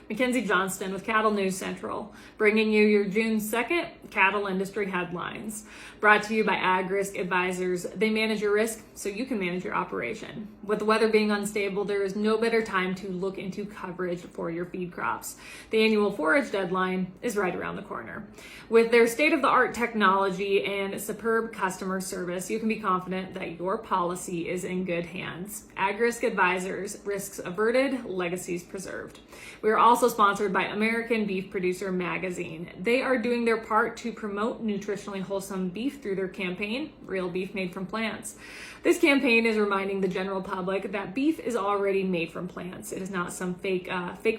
Mackenzie Johnston with Cattle News Central, bringing you your June 2nd cattle industry headlines. Brought to you by Ag Risk Advisors. They manage your risk so you can manage your operation. With the weather being unstable, there is no better time to look into coverage for your feed crops. The annual forage deadline is right around the corner. With their state-of-the-art technology and superb customer service, you can be confident that your policy is in good hands. Ag Risk Advisors, risks averted, legacies preserved. We are also sponsored by American Beef Producer Magazine. They are doing their part to promote nutritionally wholesome beef through their campaign, Real Beef Made from Plants. This campaign is reminding the general public that beef is already made from plants. It is not some fake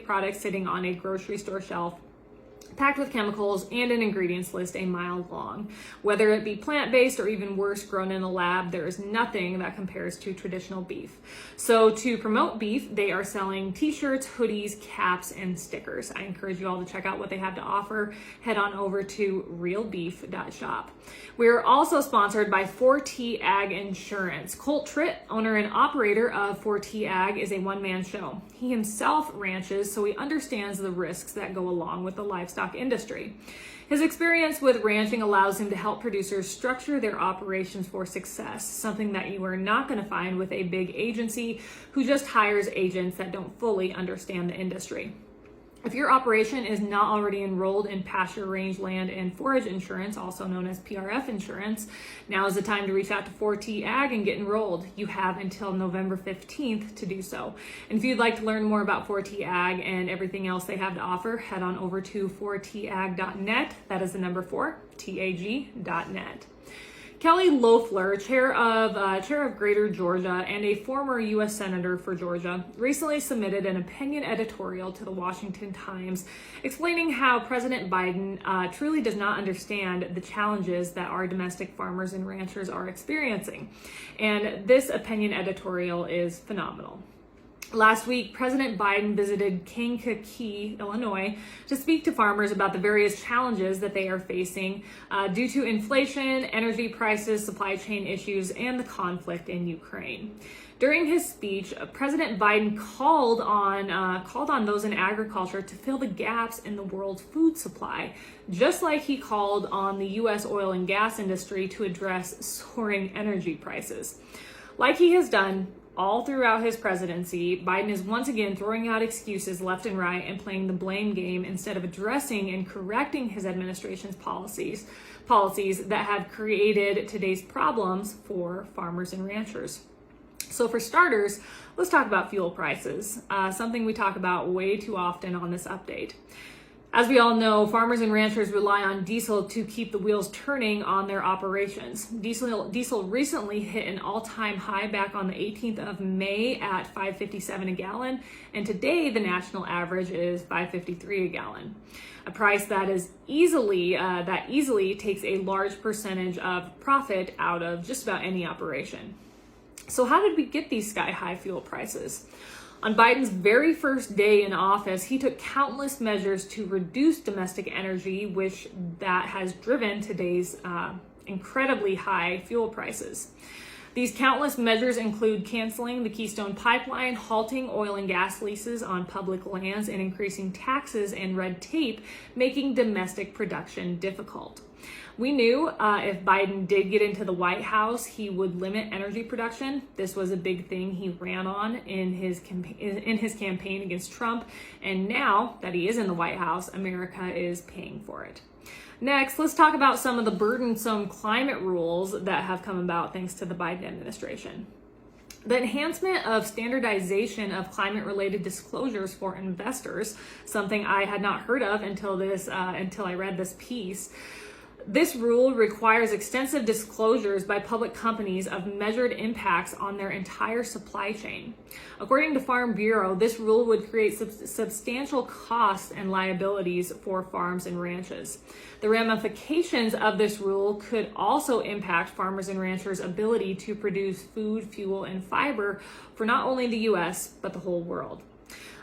product sitting on a grocery store shelf, packed with chemicals and an ingredients list a mile long. Whether it be plant-based or even worse, grown in a lab, there is nothing that compares to traditional beef. So to promote beef, they are selling t-shirts, hoodies, caps, and stickers. I encourage you all to check out what they have to offer. Head on over to realbeef.shop. We are also sponsored by 4T Ag Insurance. Colt Tritt, owner and operator of 4T Ag, is a one-man show. He himself ranches, so he understands the risks that go along with the livestock industry. His experience with ranching allows him to help producers structure their operations for success, something that you are not going to find with a big agency who just hires agents that don't fully understand the industry. If your operation is not already enrolled in pasture, range, land, and forage insurance, also known as PRF insurance, now is the time to reach out to 4T Ag and get enrolled. You have until November 15th to do so. And if you'd like to learn more about 4T Ag and everything else they have to offer, head on over to 4tag.net. That is the number 4, TAG.net. Kelly Loeffler, chair of Greater Georgia and a former U.S. Senator for Georgia, recently submitted an opinion editorial to the Washington Times explaining how President Biden truly does not understand the challenges that our domestic farmers and ranchers are experiencing. And this opinion editorial is phenomenal. Last week, President Biden visited Kankakee, Illinois, to speak to farmers about the various challenges that they are facing due to inflation, energy prices, supply chain issues, and the conflict in Ukraine. During his speech, President Biden called on those in agriculture to fill the gaps in the world's food supply, just like he called on the U.S. oil and gas industry to address soaring energy prices. Like he has done all throughout his presidency, Biden is once again throwing out excuses left and right and playing the blame game instead of addressing and correcting his administration's policies that have created today's problems for farmers and ranchers. So for starters, let's talk about fuel prices, something we talk about way too often on this update. As we all know, farmers and ranchers rely on diesel to keep the wheels turning on their operations. Diesel recently hit an all-time high back on the 18th of May at $5.57 a gallon, and today the national average is $5.53 a gallon. A price that easily takes a large percentage of profit out of just about any operation. So how did we get these sky-high fuel prices? On Biden's very first day in office, he took countless measures to reduce domestic energy, which that has driven today's incredibly high fuel prices. These countless measures include canceling the Keystone Pipeline, halting oil and gas leases on public lands, and increasing taxes and red tape, making domestic production difficult. We knew if Biden did get into the White House, he would limit energy production. This was a big thing he ran on in his campaign against Trump. And now that he is in the White House, America is paying for it. Next, let's talk about some of the burdensome climate rules that have come about thanks to the Biden administration. The enhancement of standardization of climate-related disclosures for investors, something I had not heard of until I read this piece. This rule requires extensive disclosures by public companies of measured impacts on their entire supply chain. According to Farm Bureau, this rule would create substantial costs and liabilities for farms and ranches. The ramifications of this rule could also impact farmers and ranchers' ability to produce food, fuel, and fiber for not only the U.S., but the whole world.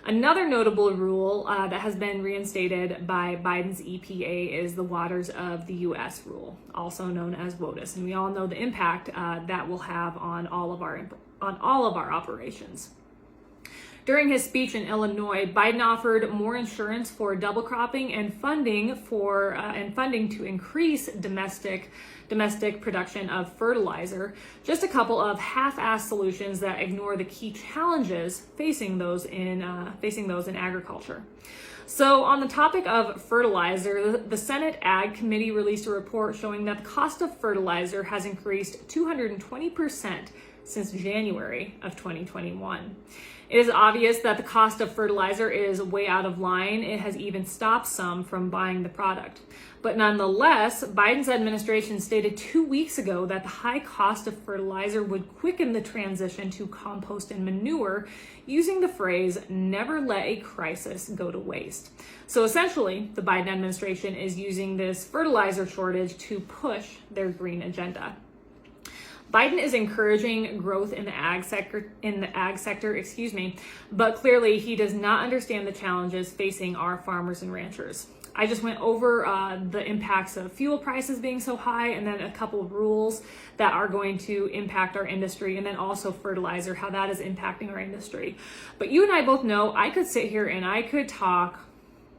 Another notable rule that has been reinstated by Biden's EPA is the Waters of the U.S. rule, also known as Wotus, and we all know the impact that will have on all of our operations. During his speech in Illinois, Biden offered more insurance for double cropping and funding to increase domestic production of fertilizer. Just a couple of half-assed solutions that ignore the key challenges facing those in agriculture. So on the topic of fertilizer, the Senate Ag Committee released a report showing that the cost of fertilizer has increased 220% since January of 2021. It is obvious that the cost of fertilizer is way out of line. It has even stopped some from buying the product. But nonetheless, Biden's administration stated 2 weeks ago that the high cost of fertilizer would quicken the transition to compost and manure, using the phrase, never let a crisis go to waste. So essentially, the Biden administration is using this fertilizer shortage to push their green agenda. Biden is encouraging growth in the ag sector, but clearly he does not understand the challenges facing our farmers and ranchers. I just went over the impacts of fuel prices being so high, and then a couple of rules that are going to impact our industry, and then also fertilizer, how that is impacting our industry. But you and I both know I could sit here and I could talk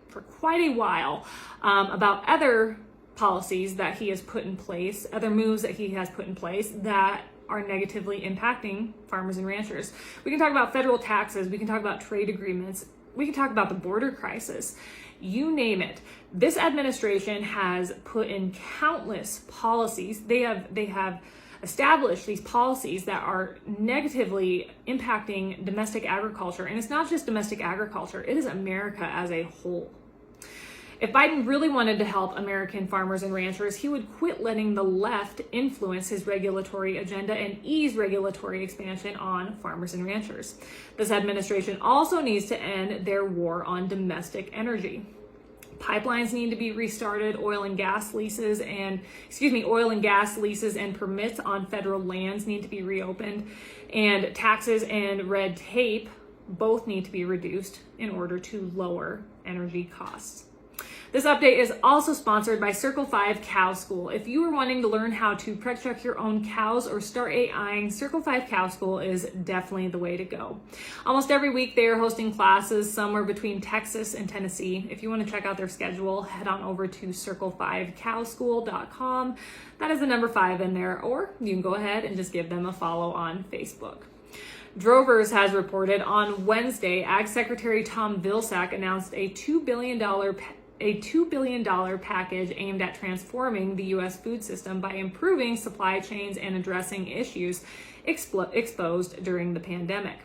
for quite a while about other policies that he has put in place, other moves that he has put in place that are negatively impacting farmers and ranchers. We can talk about federal taxes, we can talk about trade agreements, we can talk about the border crisis. You name it. This administration has put in countless policies. They have established these policies that are negatively impacting domestic agriculture. And it's not just domestic agriculture, it is America as a whole. If Biden really wanted to help American farmers and ranchers, he would quit letting the left influence his regulatory agenda and ease regulatory expansion on farmers and ranchers. This administration also needs to end their war on domestic energy. Pipelines need to be restarted, oil and gas leases and permits on federal lands need to be reopened, and taxes and red tape both need to be reduced in order to lower energy costs. This update is also sponsored by Circle 5 Cow School. If you are wanting to learn how to preg check your own cows or start AIing, Circle 5 Cow School is definitely the way to go. Almost every week they are hosting classes somewhere between Texas and Tennessee. If you want to check out their schedule, head on over to circle5cowschool.com. That is the number 5 in there, or you can go ahead and just give them a follow on Facebook. Drovers has reported on Wednesday, Ag Secretary Tom Vilsack announced a $2 billion package aimed at transforming the U.S. food system by improving supply chains and addressing issues exposed during the pandemic.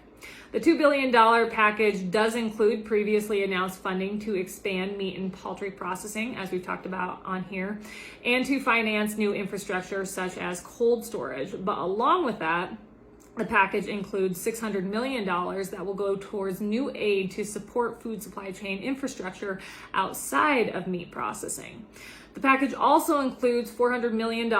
The $2 billion package does include previously announced funding to expand meat and poultry processing, as we've talked about on here, and to finance new infrastructure such as cold storage. But along with that, the package includes $600 million that will go towards new aid to support food supply chain infrastructure outside of meat processing. The package also includes $400 million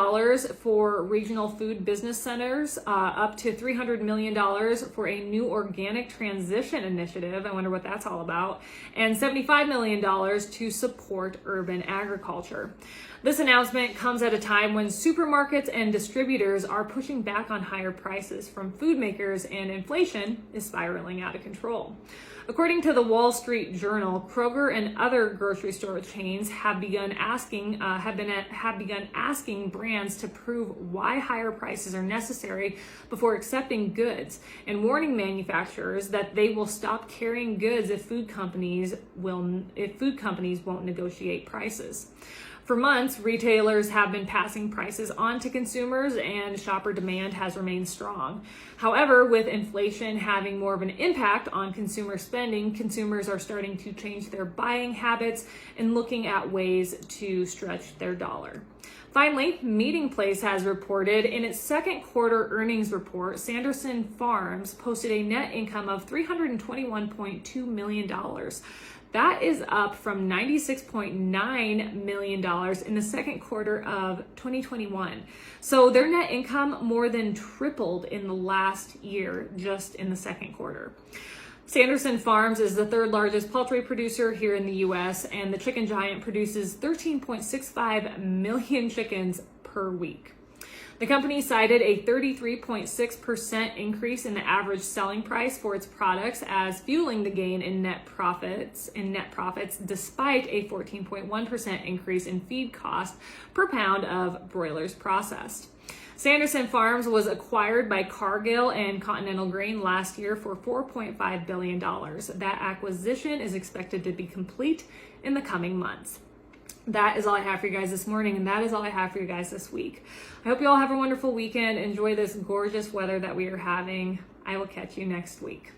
for regional food business centers, up to $300 million for a new organic transition initiative. I wonder what that's all about. And $75 million to support urban agriculture. This announcement comes at a time when supermarkets and distributors are pushing back on higher prices from food makers, and inflation is spiraling out of control. According to the Wall Street Journal, Kroger and other grocery store chains have begun asking brands to prove why higher prices are necessary before accepting goods, and warning manufacturers that they will stop carrying goods if food companies won't negotiate prices. For months, retailers have been passing prices on to consumers, and shopper demand has remained strong. However, with inflation having more of an impact on consumer spending, consumers are starting to change their buying habits and looking at ways to stretch their dollar. Finally, Meeting Place has reported in its second quarter earnings report, Sanderson Farms posted a net income of $321.2 million. That is up from $96.9 million in the second quarter of 2021. So their net income more than tripled in the last year, just in the second quarter. Sanderson Farms is the third largest poultry producer here in the U.S., and the chicken giant produces 13.65 million chickens per week. The company cited a 33.6% increase in the average selling price for its products as fueling the gain in net profits, despite a 14.1% increase in feed cost per pound of broilers processed. Sanderson Farms was acquired by Cargill and Continental Grain last year for $4.5 billion. That acquisition is expected to be complete in the coming months. That is all I have for you guys this morning, and that is all I have for you guys this week. I hope you all have a wonderful weekend. Enjoy this gorgeous weather that we are having. I will catch you next week.